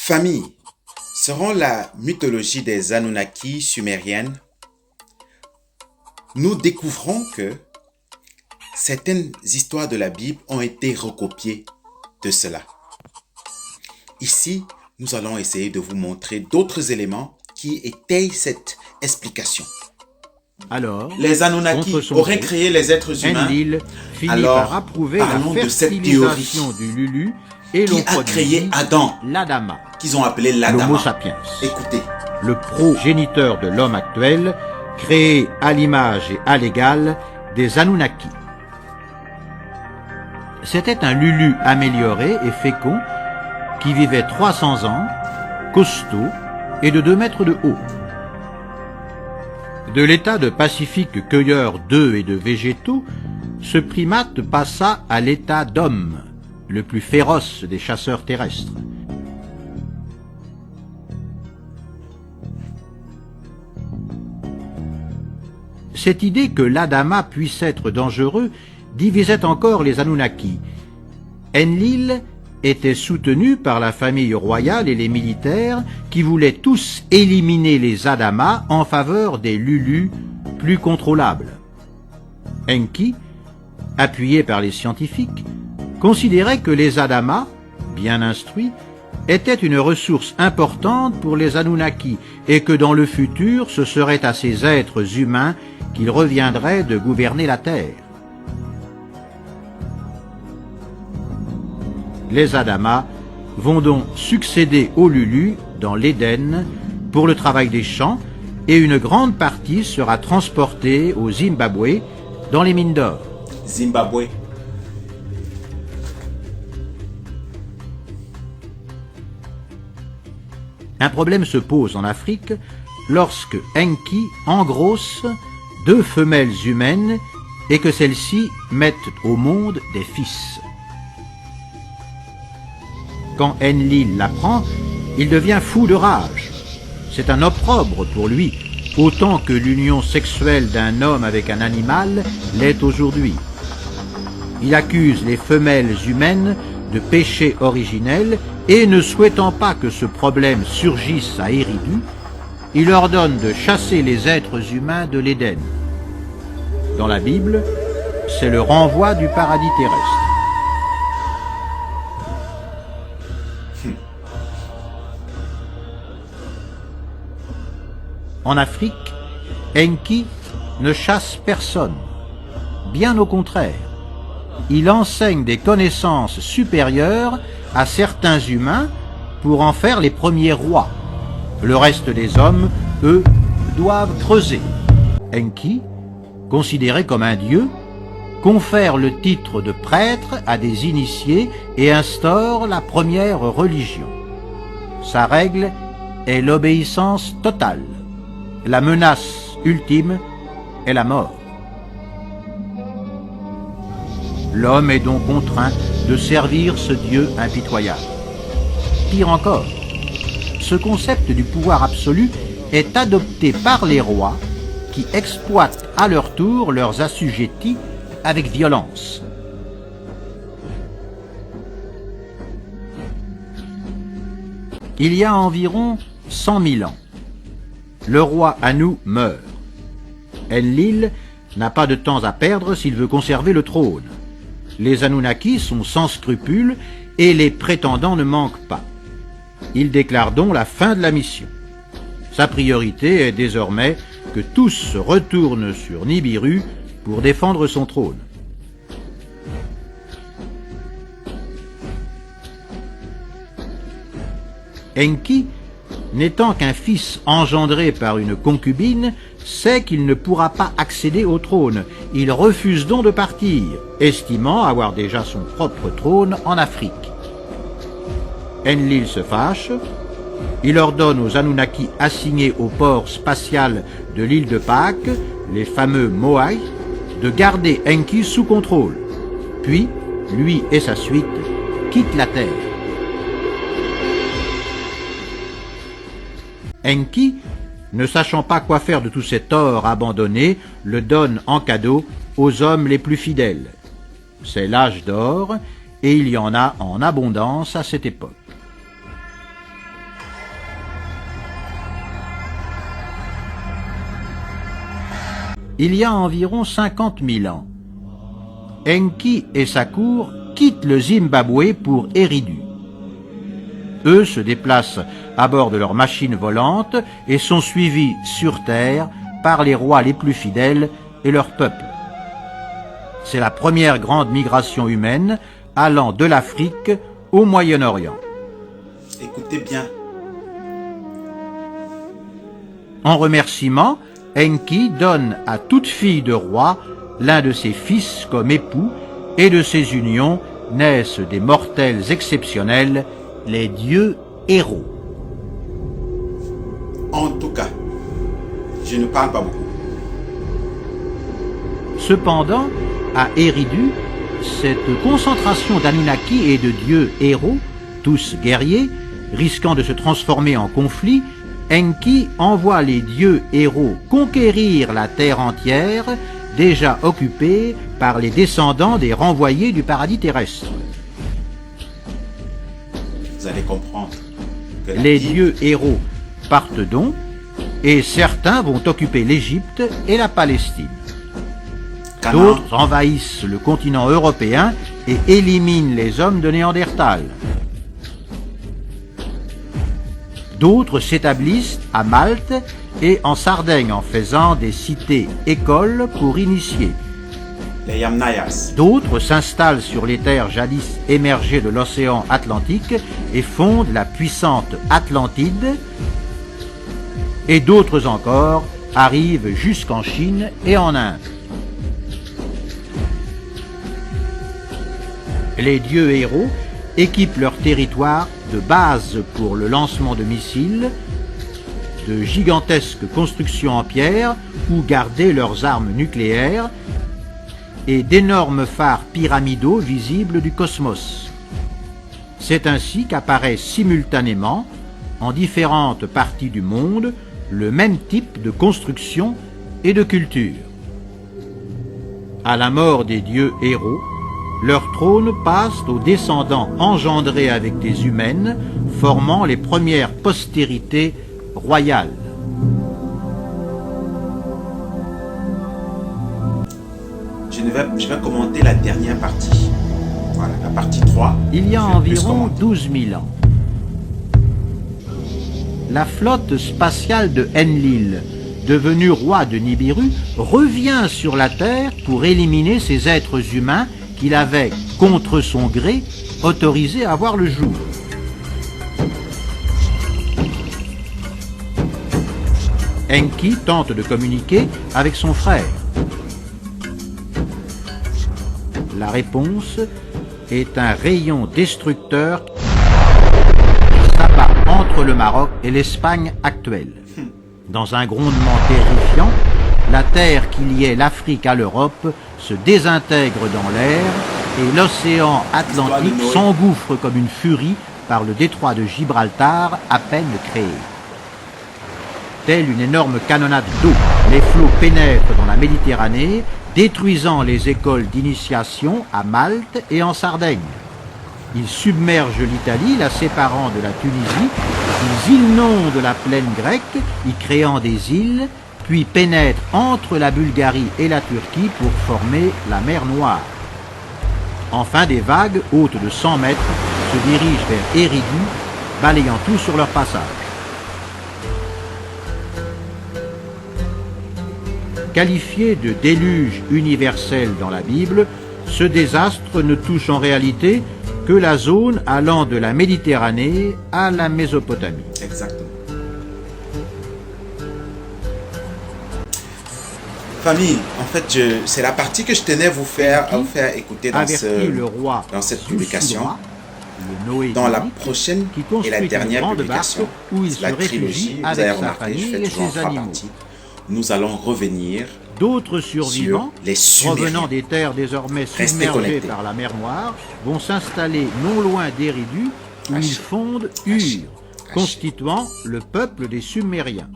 Famille, selon la mythologie des Anunnaki sumériennes, nous découvrons que certaines histoires de la Bible ont été recopiées de cela. Ici, nous allons essayer de vous montrer d'autres éléments qui étayent cette explication. Alors, les Anunnaki auraient créé les êtres humains. Enlil finit Alors, par approuver parlons la de cette théorie fertilisation du Lulu et qui l'on a créé produit Adam, l'Adama, qu'ils ont appelé l'Homo l'Adama. sapiens, Écoutez, le progéniteur de l'homme actuel, créé à l'image et à l'égal des Anunnaki. C'était un Lulu amélioré et fécond qui vivait 300 ans, costaud et de 2 mètres de haut. De l'état de pacifique cueilleur d'œufs et de végétaux, ce primate passa à l'état d'homme, le plus féroce des chasseurs terrestres. Cette idée que l'Adama puisse être dangereux divisait encore les Anunnaki. Enlil était soutenu par la famille royale et les militaires qui voulaient tous éliminer les Adamas en faveur des Lulus plus contrôlables. Enki, appuyé par les scientifiques, considérait que les Adamas, bien instruits, étaient une ressource importante pour les Anunnaki et que dans le futur, ce serait à ces êtres humains qu'il reviendrait de gouverner la Terre. Les Adamas vont donc succéder aux Lulus dans l'Éden pour le travail des champs et une grande partie sera transportée au Zimbabwe dans les mines d'or. Zimbabwe. Un problème se pose en Afrique lorsque Enki engrosse 2 femelles humaines et que celles-ci mettent au monde des fils. Quand Enlil l'apprend, il devient fou de rage. C'est un opprobre pour lui, autant que l'union sexuelle d'un homme avec un animal l'est aujourd'hui. Il accuse les femelles humaines de péché originel et, ne souhaitant pas que ce problème surgisse à Eridu, il ordonne de chasser les êtres humains de l'Éden. Dans la Bible, c'est le renvoi du paradis terrestre. En Afrique, Enki ne chasse personne. Bien au contraire, il enseigne des connaissances supérieures à certains humains pour en faire les premiers rois. Le reste des hommes, eux, doivent creuser. Enki, considéré comme un dieu, confère le titre de prêtre à des initiés et instaure la première religion. Sa règle est l'obéissance totale. La menace ultime est la mort. L'homme est donc contraint de servir ce Dieu impitoyable. Pire encore, ce concept du pouvoir absolu est adopté par les rois qui exploitent à leur tour leurs assujettis avec violence. Il y a environ 100 000 ans, le roi Anu meurt. Enlil n'a pas de temps à perdre s'il veut conserver le trône. Les Anunnaki sont sans scrupules et les prétendants ne manquent pas. Il déclare donc la fin de la mission. Sa priorité est désormais que tous se retournent sur Nibiru pour défendre son trône. Enki, n'étant qu'un fils engendré par une concubine, sait qu'il ne pourra pas accéder au trône. Il refuse donc de partir, estimant avoir déjà son propre trône en Afrique. Enlil se fâche. Il ordonne aux Anunnaki assignés au port spatial de l'île de Pâques, les fameux Moai, de garder Enki sous contrôle. Puis, lui et sa suite quittent la Terre. Enki, ne sachant pas quoi faire de tout cet or abandonné, le donne en cadeau aux hommes les plus fidèles. C'est l'âge d'or, et il y en a en abondance à cette époque. il y a environ 50 000 ans. Enki et sa cour quittent le Zimbabwe pour Eridu. Eux se déplacent à bord de leurs machines volantes et sont suivis sur terre par les rois les plus fidèles et leur peuple. C'est la première grande migration humaine allant de l'Afrique au Moyen-Orient. Écoutez bien. En remerciement, Enki donne à toute fille de roi l'un de ses fils comme époux, et de ces unions naissent des mortels exceptionnels, les dieux héros. En tout cas, je ne parle pas beaucoup. Cependant, à Eridu, cette concentration d'Anunnaki et de dieux héros, tous guerriers, risquant de se transformer en conflit, Enki envoie les dieux héros conquérir la terre entière, déjà occupée par les descendants des renvoyés du paradis terrestre. Vous allez comprendre que Les dieux héros partent donc, et certains vont occuper l'Égypte et la Palestine. Canaan, D'autres envahissent le continent européen et éliminent les hommes de Néandertal. D'autres s'établissent à Malte et en Sardaigne en faisant des cités-écoles pour initier. les Yamnayas, D'autres s'installent sur les terres jadis émergées de l'océan Atlantique et fondent la puissante Atlantide. Et d'autres encore arrivent jusqu'en Chine et en Inde. Les dieux héros équipent leur territoire de bases pour le lancement de missiles, de gigantesques constructions en pierre où garder leurs armes nucléaires et d'énormes phares pyramidaux visibles du cosmos. C'est ainsi qu'apparaît simultanément, en différentes parties du monde, le même type de construction et de culture. À la mort des dieux héros, leur trône passe aux descendants engendrés avec des humaines, formant les premières postérités royales. je vais commenter la dernière partie. Voilà, la partie 3. Il y a Je vais plus environ commenter. 12 000 ans, la flotte spatiale de Enlil, devenu roi de Nibiru, revient sur la Terre pour éliminer ces êtres humains qu'il avait, contre son gré, autorisés à voir le jour. Enki tente de communiquer avec son frère. La réponse est un rayon destructeur qui s'abat entre le Maroc et l'Espagne actuelle. Dans un grondement terrifiant, la terre qui liait l'Afrique à l'Europe se désintègre dans l'air et l'océan Atlantique s'engouffre comme une furie par le détroit de Gibraltar à peine créé. Telle une énorme canonnade d'eau, les flots pénètrent dans la Méditerranée, détruisant les écoles d'initiation à Malte et en Sardaigne. Ils submergent l'Italie, la séparant de la Tunisie, ils inondent la plaine grecque, y créant des îles, puis pénètrent entre la Bulgarie et la Turquie pour former la mer Noire. Enfin, des vagues, hautes de 100 mètres, se dirigent vers Eridu, balayant tout sur leur passage. Qualifié de déluge universel dans la Bible, ce désastre ne touche en réalité que la zone allant de la Méditerranée à la Mésopotamie. Exactement. Famille, en fait, c'est la partie que je tenais à vous faire écouter dans, Avertit le roi dans cette sous publication. Soudra, le Noé Dans la biblique, prochaine qui et construit la une dernière grande publication, barque où il la se réfugie trilogie, vous avec avez sa remarqué, je famille fais et toujours en ses 3 animaux. parties. Nous allons revenir D'autres survivants, sur les Sumériens. provenant des terres désormais Restez submergées connectés. par la mer Noire, vont s'installer non loin d'Eridu, où Achille. ils fondent Achille. Ur, constituant le peuple des Sumériens.